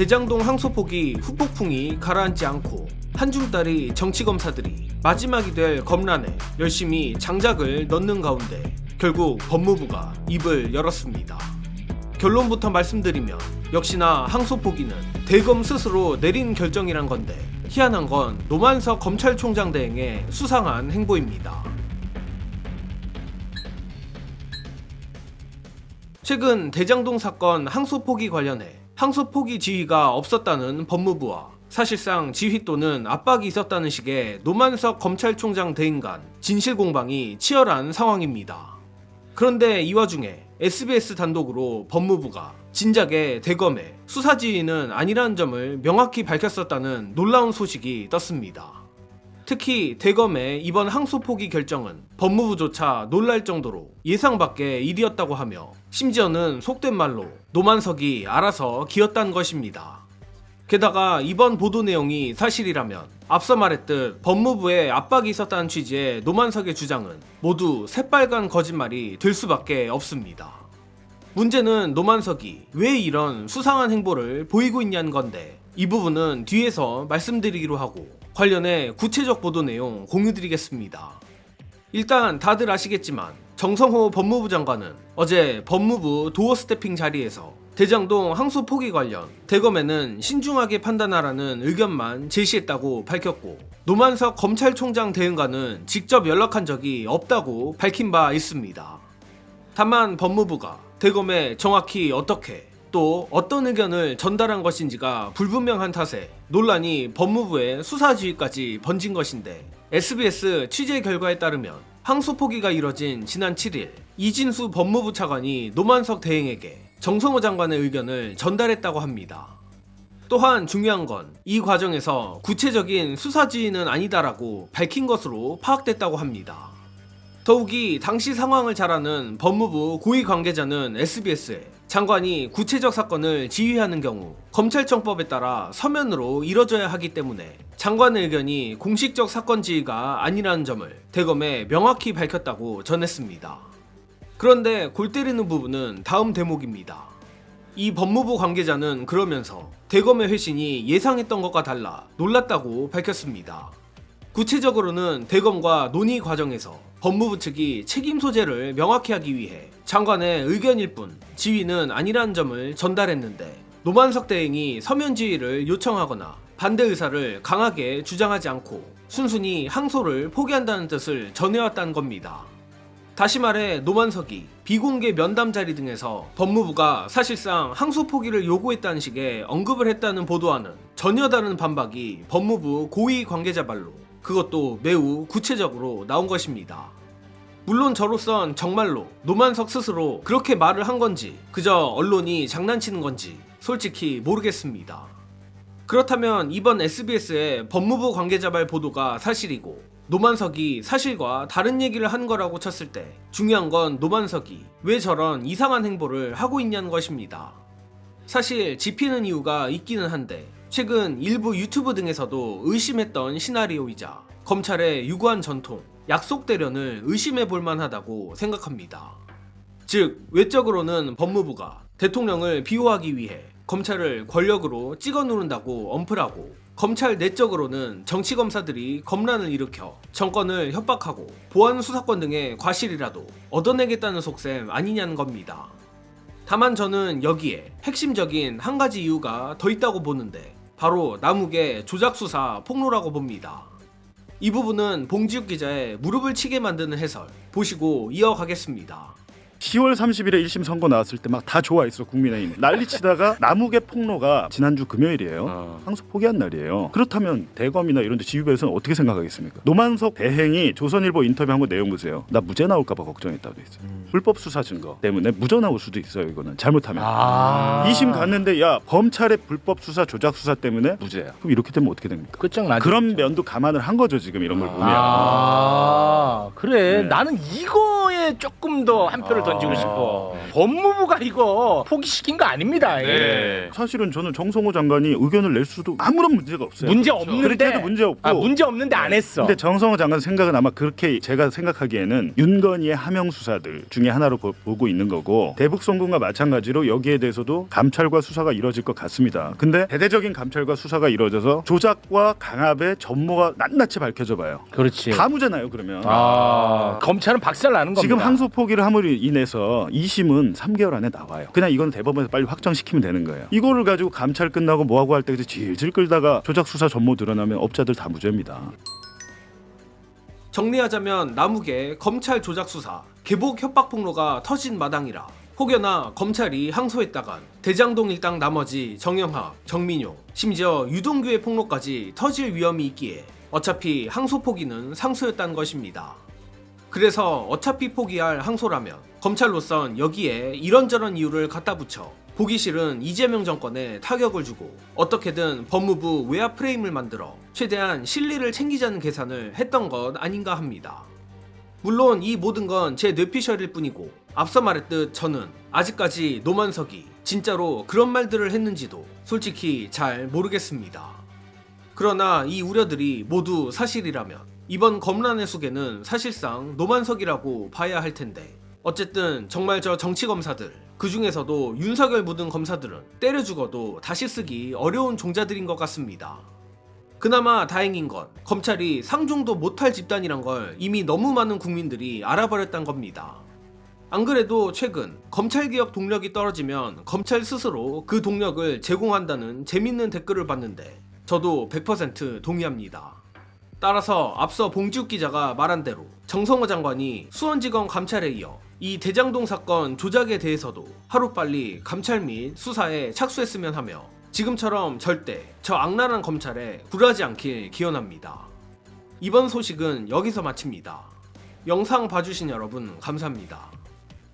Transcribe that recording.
대장동 항소포기 후폭풍이 가라앉지 않고 한중따리 정치검사들이 마지막이 될 검란에 열심히 장작을 넣는 가운데 결국 법무부가 입을 열었습니다. 결론부터 말씀드리면 역시나 항소포기는 대검 스스로 내린 결정이란 건데 희한한 건 노만석 검찰총장 대행의 수상한 행보입니다. 최근 대장동 사건 항소포기 관련해 항소포기 지휘가 없었다는 법무부와 사실상 지휘 또는 압박이 있었다는 식의 노만석 검찰총장 대행 간 진실 공방이 치열한 상황입니다. 그런데 이 와중에 SBS 단독으로 법무부가 진작에 대검의 수사 지휘는 아니라는 점을 명확히 밝혔었다는 놀라운 소식이 떴습니다. 특히 대검의 이번 항소포기 결정은 법무부조차 놀랄 정도로 예상 밖의 일이었다고 하며 심지어는 속된 말로 노만석이 알아서 기었다는 것입니다. 게다가 이번 보도 내용이 사실이라면 앞서 말했듯 법무부에 압박이 있었다는 취지의 노만석의 주장은 모두 새빨간 거짓말이 될 수밖에 없습니다. 문제는 노만석이 왜 이런 수상한 행보를 보이고 있냐는 건데 이 부분은 뒤에서 말씀드리기로 하고 관련해 구체적 보도 내용 공유드리겠습니다. 일단 다들 아시겠지만 정성호 법무부 장관은 어제 법무부 도어 스태핑 자리에서 대장동 항소 포기 관련 대검에는 신중하게 판단하라는 의견만 제시했다고 밝혔고 노만석 검찰총장 대행과는 직접 연락한 적이 없다고 밝힌 바 있습니다. 다만 법무부가 대검에 정확히 어떻게 또 어떤 의견을 전달한 것인지가 불분명한 탓에 논란이 법무부의 수사 지휘까지 번진 것인데 SBS 취재 결과에 따르면 항소 포기가 이뤄진 지난 7일 이진수 법무부 차관이 노만석 대행에게 정성호 장관의 의견을 전달했다고 합니다. 또한 중요한 건 이 과정에서 구체적인 수사 지휘는 아니다라고 밝힌 것으로 파악됐다고 합니다. 더욱이 당시 상황을 잘 아는 법무부 고위 관계자는 SBS에 장관이 구체적 사건을 지휘하는 경우 검찰청법에 따라 서면으로 이뤄져야 하기 때문에 장관의 의견이 공식적 사건 지휘가 아니라는 점을 대검에 명확히 밝혔다고 전했습니다. 그런데 골 때리는 부분은 다음 대목입니다. 이 법무부 관계자는 그러면서 대검의 회신이 예상했던 것과 달라 놀랐다고 밝혔습니다. 구체적으로는 대검과 논의 과정에서 법무부 측이 책임 소재를 명확히 하기 위해 장관의 의견일 뿐 지휘는 아니라는 점을 전달했는데 노만석 대행이 서면 지휘를 요청하거나 반대 의사를 강하게 주장하지 않고 순순히 항소를 포기한다는 뜻을 전해왔다는 겁니다. 다시 말해 노만석이 비공개 면담 자리 등에서 법무부가 사실상 항소 포기를 요구했다는 식의 언급을 했다는 보도와는 전혀 다른 반박이 법무부 고위 관계자 말로 그것도 매우 구체적으로 나온 것입니다. 물론 저로선 정말로 노만석 스스로 그렇게 말을 한 건지 그저 언론이 장난치는 건지 솔직히 모르겠습니다. 그렇다면 이번 SBS의 법무부 관계자 말 보도가 사실이고 노만석이 사실과 다른 얘기를 한 거라고 쳤을 때 중요한 건 노만석이 왜 저런 이상한 행보를 하고 있냐는 것입니다. 사실 짚히는 이유가 있기는 한데 최근 일부 유튜브 등에서도 의심했던 시나리오이자 검찰의 유구한 전통, 약속 대련을 의심해 볼 만하다고 생각합니다. 즉 외적으로는 법무부가 대통령을 비호하기 위해 검찰을 권력으로 찍어 누른다고 엄플하고 검찰 내적으로는 정치검사들이 검란을 일으켜 정권을 협박하고 보안 수사권 등의 과실이라도 얻어내겠다는 속셈 아니냐는 겁니다. 다만 저는 여기에 핵심적인 한 가지 이유가 더 있다고 보는데 바로 남욱의 조작수사 폭로라고 봅니다. 이 부분은 봉지욱 기자의 무릎을 치게 만드는 해설 보시고 이어가겠습니다. 10월 30일에 1심 선고 나왔을 때 막 다 좋아했어 국민의힘 난리치다가 남욱의 폭로가 지난주 금요일이에요. 항소 포기한 날이에요. 그렇다면 대검이나 이런 데 지휘부에서는 어떻게 생각하겠습니까? 노만석 대행이 조선일보 인터뷰한 거 내용 보세요. 나 무죄 나올까 봐 걱정했다고 했어요. 불법 수사 증거 때문에 무죄 나올 수도 있어요. 이거는 잘못하면 2심 갔는데 야 검찰의 불법 수사 조작 수사 때문에 무죄야. 그럼 이렇게 되면 어떻게 됩니까? 그런 면도 감안을 한 거죠 지금 이런 걸 보면. 그래. 네. 나는 이거에 조금 더 한 표를 더 던지고 싶어. 법무부가 이거 포기시킨 거 아닙니다. 예. 네. 사실은 저는 정성호 장관이 의견을 낼 수도 아무런 문제가 없어요. 문제 없는데. 그렇게 해도 문제 없고. 문제 없는데 안 했어. 근데 정성호 장관 생각은 아마 그렇게 제가 생각하기에는 윤건희의 하명 수사들 중에 하나로 보고 있는 거고 대북 송금과 마찬가지로 여기에 대해서도 감찰과 수사가 이루어질 것 같습니다. 근데 대대적인 감찰과 수사가 이루어져서 조작과 강압의 전모가 낱낱이 밝혀져 봐요. 그렇지. 다 무잖아요, 그러면. 검찰은 박살 나는 겁니다. 지금 항소 포기를 함으로 인해서 2심은 3개월 안에 나와요. 그냥 이건 대법원에서 빨리 확정시키면 되는 거예요. 이거를 가지고 감찰 끝나고 뭐하고 할 때 질질 끌다가 조작 수사 전모 드러나면 업자들 다 무죄입니다. 정리하자면 남욱의 검찰 조작 수사, 개복 협박 폭로가 터진 마당이라 혹여나 검찰이 항소했다간 대장동 일당 나머지 정영학, 정민용, 심지어 유동규의 폭로까지 터질 위험이 있기에 어차피 항소 포기는 상소였다는 것입니다. 그래서 어차피 포기할 항소라면 검찰로선 여기에 이런저런 이유를 갖다 붙여 보기 싫은 이재명 정권에 타격을 주고 어떻게든 법무부 외압 프레임을 만들어 최대한 실리를 챙기자는 계산을 했던 것 아닌가 합니다. 물론 이 모든 건 제 뇌피셜일 뿐이고 앞서 말했듯 저는 아직까지 노만석이 진짜로 그런 말들을 했는지도 솔직히 잘 모르겠습니다. 그러나 이 우려들이 모두 사실이라면 이번 검란의 수계는 사실상 노만석이라고 봐야 할 텐데 어쨌든 정말 저 정치검사들 그 중에서도 윤석열 묻은 검사들은 때려 죽어도 다시 쓰기 어려운 종자들인 것 같습니다. 그나마 다행인 건 검찰이 상종도 못할 집단이란 걸 이미 너무 많은 국민들이 알아버렸단 겁니다. 안 그래도 최근 검찰개혁 동력이 떨어지면 검찰 스스로 그 동력을 제공한다는 재밌는 댓글을 봤는데 저도 100% 동의합니다. 따라서 앞서 봉지욱 기자가 말한 대로 정성호 장관이 수원지검 감찰에 이어 이 대장동 사건 조작에 대해서도 하루빨리 감찰 및 수사에 착수했으면 하며 지금처럼 절대 저 악랄한 검찰에 굴하지 않길 기원합니다. 이번 소식은 여기서 마칩니다. 영상 봐주신 여러분 감사합니다.